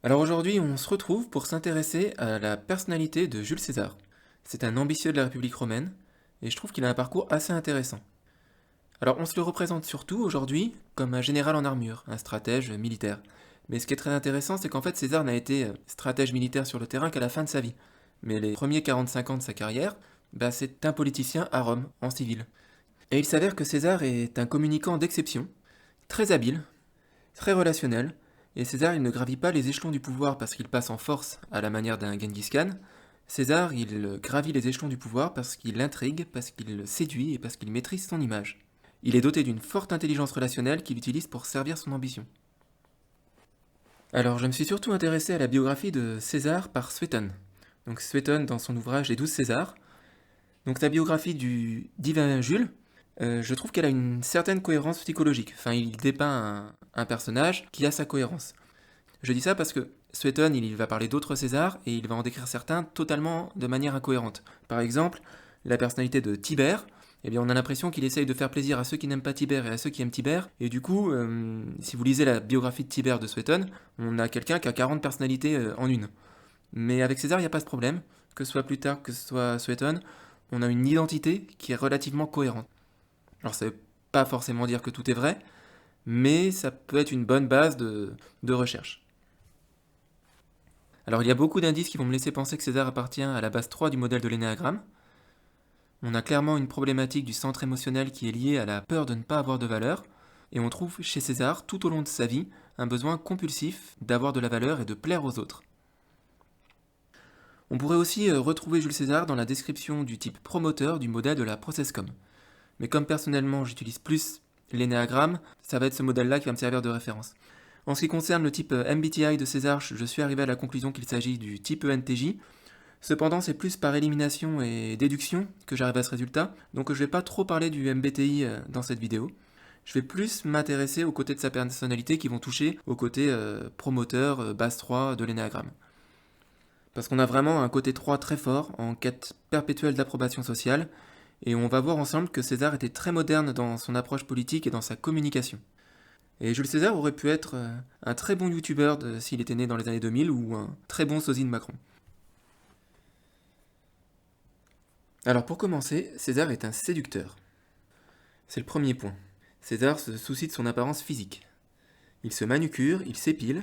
Alors aujourd'hui, on se retrouve pour s'intéresser à la personnalité de Jules César. C'est un ambitieux de la République romaine, et je trouve qu'il a un parcours assez intéressant. Alors on se le représente surtout aujourd'hui comme un général en armure, un stratège militaire. Mais ce qui est très intéressant, c'est qu'en fait César n'a été stratège militaire sur le terrain qu'à la fin de sa vie. Mais les premiers 45 ans de sa carrière, c'est un politicien à Rome, en civil. Et il s'avère que César est un communicant d'exception, très habile, très relationnel, et César il ne gravit pas les échelons du pouvoir parce qu'il passe en force à la manière d'un Genghis Khan. César il gravit les échelons du pouvoir parce qu'il intrigue, parce qu'il séduit et parce qu'il maîtrise son image. Il est doté d'une forte intelligence relationnelle qu'il utilise pour servir son ambition. Alors je me suis surtout intéressé à la biographie de César par Suétone. Donc Suétone dans son ouvrage Les 12 Césars. Donc sa biographie du divin Jules, je trouve qu'elle a une certaine cohérence psychologique. Enfin, il dépeint un personnage qui a sa cohérence. Je dis ça parce que Suétone, il va parler d'autres Césars et il va en décrire certains totalement de manière incohérente. Par exemple, la personnalité de Tibère, eh bien on a l'impression qu'il essaye de faire plaisir à ceux qui n'aiment pas Tibère et à ceux qui aiment Tibère. Et du coup, si vous lisez la biographie de Tibère de Suétone, on a quelqu'un qui a 40 personnalités en une. Mais avec César, il n'y a pas ce problème. Que ce soit Plutarque, que ce soit Suétone, on a une identité qui est relativement cohérente. Alors ça veut pas forcément dire que tout est vrai, mais ça peut être une bonne base de recherche. Alors il y a beaucoup d'indices qui vont me laisser penser que César appartient à la base 3 du modèle de l'énéagramme. On a clairement une problématique du centre émotionnel qui est liée à la peur de ne pas avoir de valeur, et on trouve chez César, tout au long de sa vie, un besoin compulsif d'avoir de la valeur et de plaire aux autres. On pourrait aussi retrouver Jules César dans la description du type promoteur du modèle de la processcom. Mais comme personnellement j'utilise plus l'énéagramme, ça va être ce modèle-là qui va me servir de référence. En ce qui concerne le type MBTI de César, je suis arrivé à la conclusion qu'il s'agit du type ENTJ. Cependant, c'est plus par élimination et déduction que j'arrive à ce résultat, donc je ne vais pas trop parler du MBTI dans cette vidéo. Je vais plus m'intéresser aux côtés de sa personnalité qui vont toucher au côté promoteur, base 3 de l'énéagramme. Parce qu'on a vraiment un côté 3 très fort, en quête perpétuelle d'approbation sociale, et on va voir ensemble que César était très moderne dans son approche politique et dans sa communication. Et Jules César aurait pu être un très bon youtubeur s'il était né dans les années 2000 ou un très bon sosie de Macron. Alors pour commencer, César est un séducteur. C'est le premier point. César se soucie de son apparence physique. Il se manucure, il s'épile,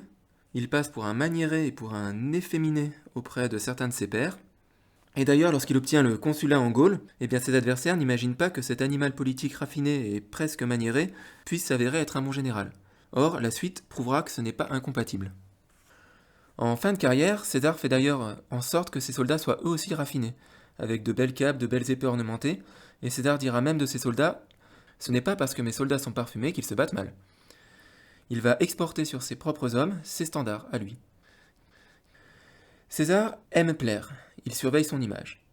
il passe pour un maniéré et pour un efféminé auprès de certains de ses pairs. Et d'ailleurs, lorsqu'il obtient le consulat en Gaule, eh bien ses adversaires n'imaginent pas que cet animal politique raffiné et presque maniéré puisse s'avérer être un bon général. Or, la suite prouvera que ce n'est pas incompatible. En fin de carrière, César fait d'ailleurs en sorte que ses soldats soient eux aussi raffinés, avec de belles capes, de belles épées ornementées, et César dira même de ses soldats « Ce n'est pas parce que mes soldats sont parfumés qu'ils se battent mal ». Il va exporter sur ses propres hommes ses standards à lui. César aime plaire, il surveille son image.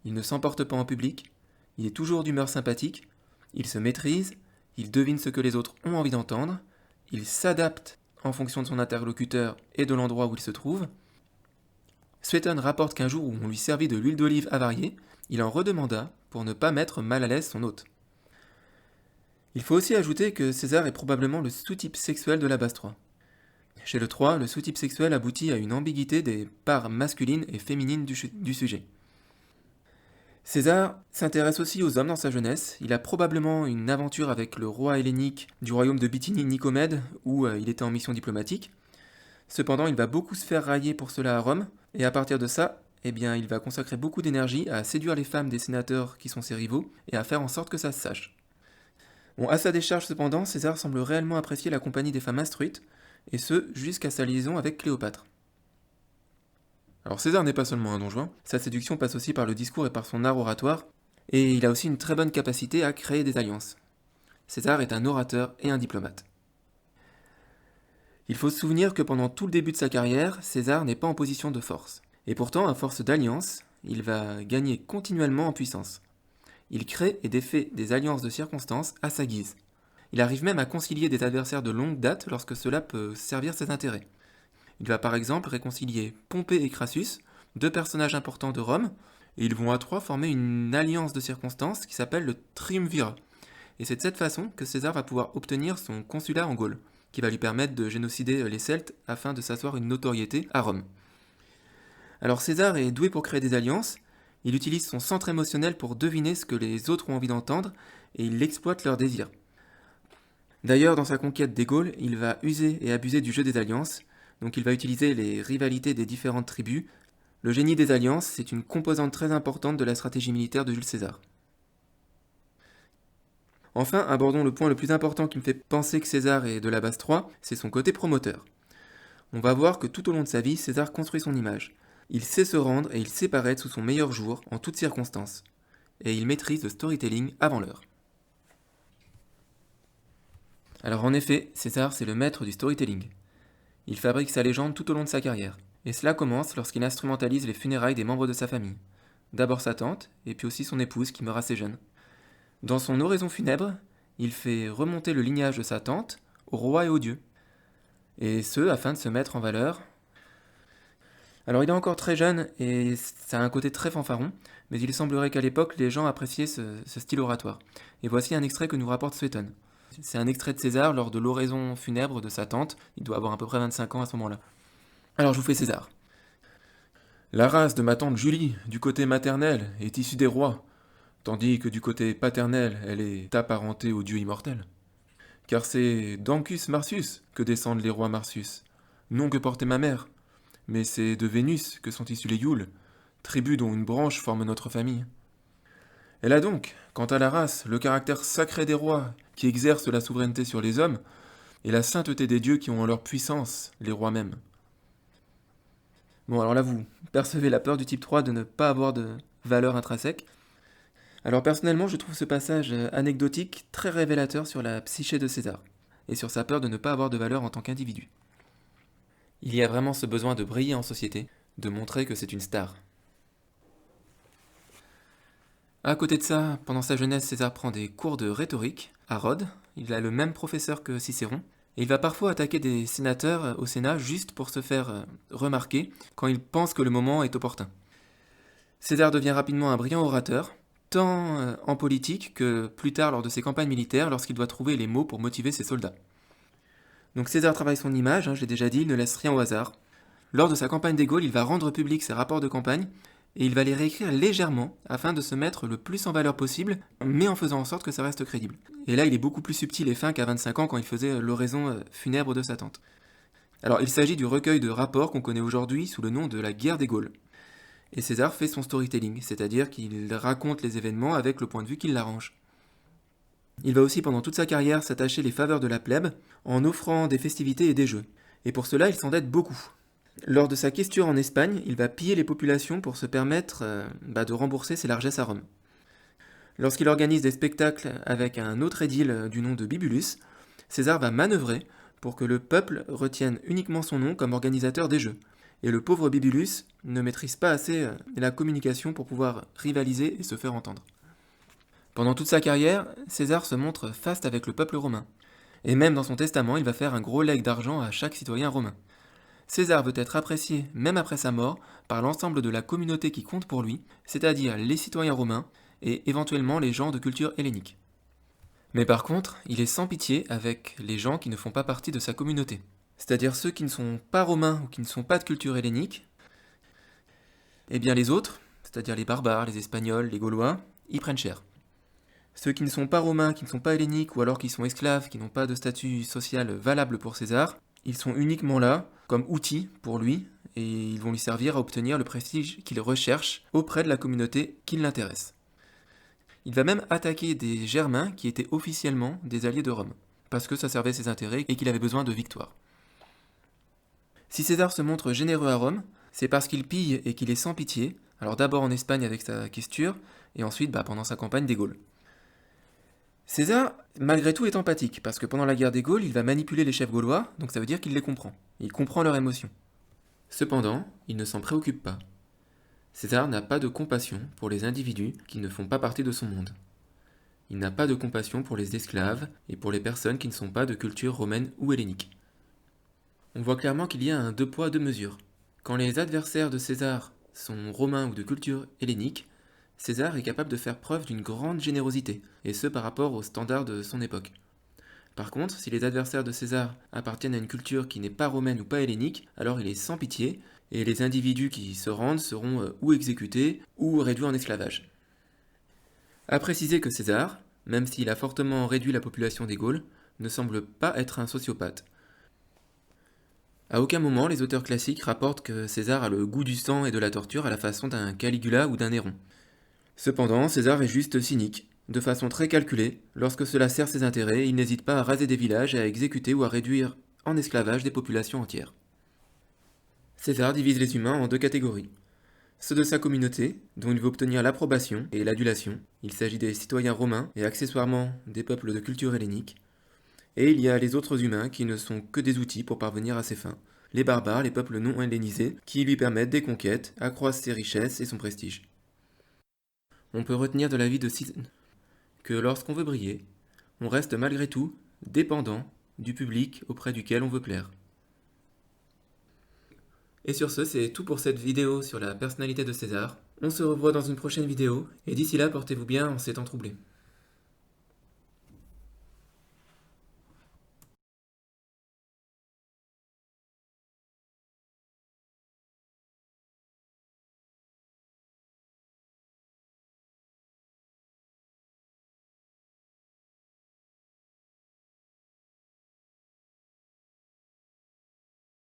Il ne s'emporte pas en public, il est toujours d'humeur sympathique, il se maîtrise, il devine ce que les autres ont envie d'entendre, il s'adapte en fonction de son interlocuteur et de l'endroit où il se trouve. Suétone rapporte qu'un jour où on lui servit de l'huile d'olive avariée, il en redemanda pour ne pas mettre mal à l'aise son hôte. Il faut aussi ajouter que César est probablement le sous-type sexuel de la base 3. Chez le 3, le sous-type sexuel aboutit à une ambiguïté des parts masculines et féminines du sujet. César s'intéresse aussi aux hommes dans sa jeunesse. Il a probablement une aventure avec le roi hellénique du royaume de Bithynie, Nicomède, où il était en mission diplomatique. Cependant, il va beaucoup se faire railler pour cela à Rome, et à partir de ça, eh bien, il va consacrer beaucoup d'énergie à séduire les femmes des sénateurs qui sont ses rivaux, et à faire en sorte que ça se sache. Bon, à sa décharge cependant, César semble réellement apprécier la compagnie des femmes instruites, et ce, jusqu'à sa liaison avec Cléopâtre. Alors César n'est pas seulement un don Juan, sa séduction passe aussi par le discours et par son art oratoire, et il a aussi une très bonne capacité à créer des alliances. César est un orateur et un diplomate. Il faut se souvenir que pendant tout le début de sa carrière, César n'est pas en position de force. Et pourtant, à force d'alliances, il va gagner continuellement en puissance. Il crée et défait des alliances de circonstances à sa guise. Il arrive même à concilier des adversaires de longue date lorsque cela peut servir ses intérêts. Il va par exemple réconcilier Pompée et Crassus, deux personnages importants de Rome, et ils vont à trois former une alliance de circonstances qui s'appelle le triumvirat. Et c'est de cette façon que César va pouvoir obtenir son consulat en Gaule. qui va lui permettre de génocider les Celtes afin de s'asseoir une notoriété à Rome. Alors César est doué pour créer des alliances, il utilise son centre émotionnel pour deviner ce que les autres ont envie d'entendre et il exploite leurs désirs. D'ailleurs, dans sa conquête des Gaules, il va user et abuser du jeu des alliances, donc il va utiliser les rivalités des différentes tribus. Le génie des alliances, c'est une composante très importante de la stratégie militaire de Jules César. Enfin, abordons le point le plus important qui me fait penser que César est de la base 3, c'est son côté promoteur. On va voir que tout au long de sa vie, César construit son image. Il sait se rendre et il sait paraître sous son meilleur jour, en toutes circonstances. Et il maîtrise le storytelling avant l'heure. Alors en effet, César c'est le maître du storytelling. Il fabrique sa légende tout au long de sa carrière. Et cela commence lorsqu'il instrumentalise les funérailles des membres de sa famille. D'abord sa tante, et puis aussi son épouse qui meurt assez jeune. Dans son oraison funèbre, il fait remonter le lignage de sa tante au roi et aux dieux. Et ce, afin de se mettre en valeur. Alors il est encore très jeune et ça a un côté très fanfaron, mais il semblerait qu'à l'époque les gens appréciaient ce style oratoire. Et voici un extrait que nous rapporte Suétone. C'est un extrait de César lors de l'oraison funèbre de sa tante, il doit avoir à peu près 25 ans à ce moment-là. Alors je vous fais César. La race de ma tante Julie, du côté maternel, est issue des rois, tandis que du côté paternel, elle est apparentée aux dieux immortels. Car c'est d'Ancus Marcius que descendent les rois Marcius, nom que portait ma mère, mais c'est de Vénus que sont issus les Yule, tribu dont une branche forme notre famille. Elle a donc, quant à la race, le caractère sacré des rois qui exercent la souveraineté sur les hommes, et la sainteté des dieux qui ont en leur puissance les rois mêmes. Bon, alors là, vous percevez la peur du type 3 de ne pas avoir de valeur intrinsèque. Alors personnellement, je trouve ce passage anecdotique très révélateur sur la psyché de César, et sur sa peur de ne pas avoir de valeur en tant qu'individu. Il y a vraiment ce besoin de briller en société, de montrer que c'est une star. À côté de ça, pendant sa jeunesse, César prend des cours de rhétorique à Rhodes. Il a le même professeur que Cicéron. Et il va parfois attaquer des sénateurs au Sénat juste pour se faire remarquer quand il pense que le moment est opportun. César devient rapidement un brillant orateur, tant en politique que plus tard lors de ses campagnes militaires lorsqu'il doit trouver les mots pour motiver ses soldats. Donc César travaille son image, je l'ai déjà dit, il ne laisse rien au hasard. Lors de sa campagne des Gaules, il va rendre public ses rapports de campagne et il va les réécrire légèrement afin de se mettre le plus en valeur possible, mais en faisant en sorte que ça reste crédible. Et là, il est beaucoup plus subtil et fin qu'à 25 ans quand il faisait l'oraison funèbre de sa tante. Alors, il s'agit du recueil de rapports qu'on connaît aujourd'hui sous le nom de la guerre des Gaules. Et César fait son storytelling, c'est-à-dire qu'il raconte les événements avec le point de vue qui l'arrange. Il va aussi pendant toute sa carrière s'attacher les faveurs de la plèbe en offrant des festivités et des jeux. Et pour cela, il s'endette beaucoup. Lors de sa questure en Espagne, il va piller les populations pour se permettre de rembourser ses largesses à Rome. Lorsqu'il organise des spectacles avec un autre édile du nom de Bibulus, César va manœuvrer pour que le peuple retienne uniquement son nom comme organisateur des jeux. Et le pauvre Bibulus ne maîtrise pas assez la communication pour pouvoir rivaliser et se faire entendre. Pendant toute sa carrière, César se montre faste avec le peuple romain. Et même dans son testament, il va faire un gros legs d'argent à chaque citoyen romain. César veut être apprécié, même après sa mort, par l'ensemble de la communauté qui compte pour lui, c'est-à-dire les citoyens romains et éventuellement les gens de culture hellénique. Mais par contre, il est sans pitié avec les gens qui ne font pas partie de sa communauté, c'est-à-dire ceux qui ne sont pas romains ou qui ne sont pas de culture hellénique. Et bien les autres, c'est-à-dire les barbares, les espagnols, les gaulois, y prennent cher. Ceux qui ne sont pas romains, qui ne sont pas helléniques ou alors qui sont esclaves, qui n'ont pas de statut social valable pour César, ils sont uniquement là comme outils pour lui et ils vont lui servir à obtenir le prestige qu'il recherche auprès de la communauté qui l'intéresse. Il va même attaquer des Germains qui étaient officiellement des alliés de Rome, parce que ça servait ses intérêts et qu'il avait besoin de victoire. Si César se montre généreux à Rome, c'est parce qu'il pille et qu'il est sans pitié, alors d'abord en Espagne avec sa questure, et ensuite pendant sa campagne des Gaules. César, malgré tout, est empathique, parce que pendant la guerre des Gaules, il va manipuler les chefs gaulois, donc ça veut dire qu'il les comprend. Il comprend leurs émotions. Cependant, il ne s'en préoccupe pas. César n'a pas de compassion pour les individus qui ne font pas partie de son monde. Il n'a pas de compassion pour les esclaves et pour les personnes qui ne sont pas de culture romaine ou hellénique. On voit clairement qu'il y a un deux poids, deux mesures. Quand les adversaires de César sont romains ou de culture hellénique, César est capable de faire preuve d'une grande générosité, et ce par rapport aux standards de son époque. Par contre, si les adversaires de César appartiennent à une culture qui n'est pas romaine ou pas hellénique, alors il est sans pitié, et les individus qui se rendent seront ou exécutés ou réduits en esclavage. A préciser que César, même s'il a fortement réduit la population des Gaules, ne semble pas être un sociopathe. À aucun moment les auteurs classiques rapportent que César a le goût du sang et de la torture à la façon d'un Caligula ou d'un Néron. Cependant, César est juste cynique. De façon très calculée, lorsque cela sert ses intérêts, il n'hésite pas à raser des villages et à exécuter ou à réduire en esclavage des populations entières. César divise les humains en deux catégories. Ceux de sa communauté, dont il veut obtenir l'approbation et l'adulation, il s'agit des citoyens romains et accessoirement des peuples de culture hellénique. Et il y a les autres humains qui ne sont que des outils pour parvenir à ses fins, les barbares, les peuples non hellénisés, qui lui permettent des conquêtes, accroissent ses richesses et son prestige. On peut retenir de la vie de César que lorsqu'on veut briller, on reste malgré tout dépendant du public auprès duquel on veut plaire. Et sur ce, c'est tout pour cette vidéo sur la personnalité de César. On se revoit dans une prochaine vidéo, et d'ici là, portez-vous bien en ces temps troublés.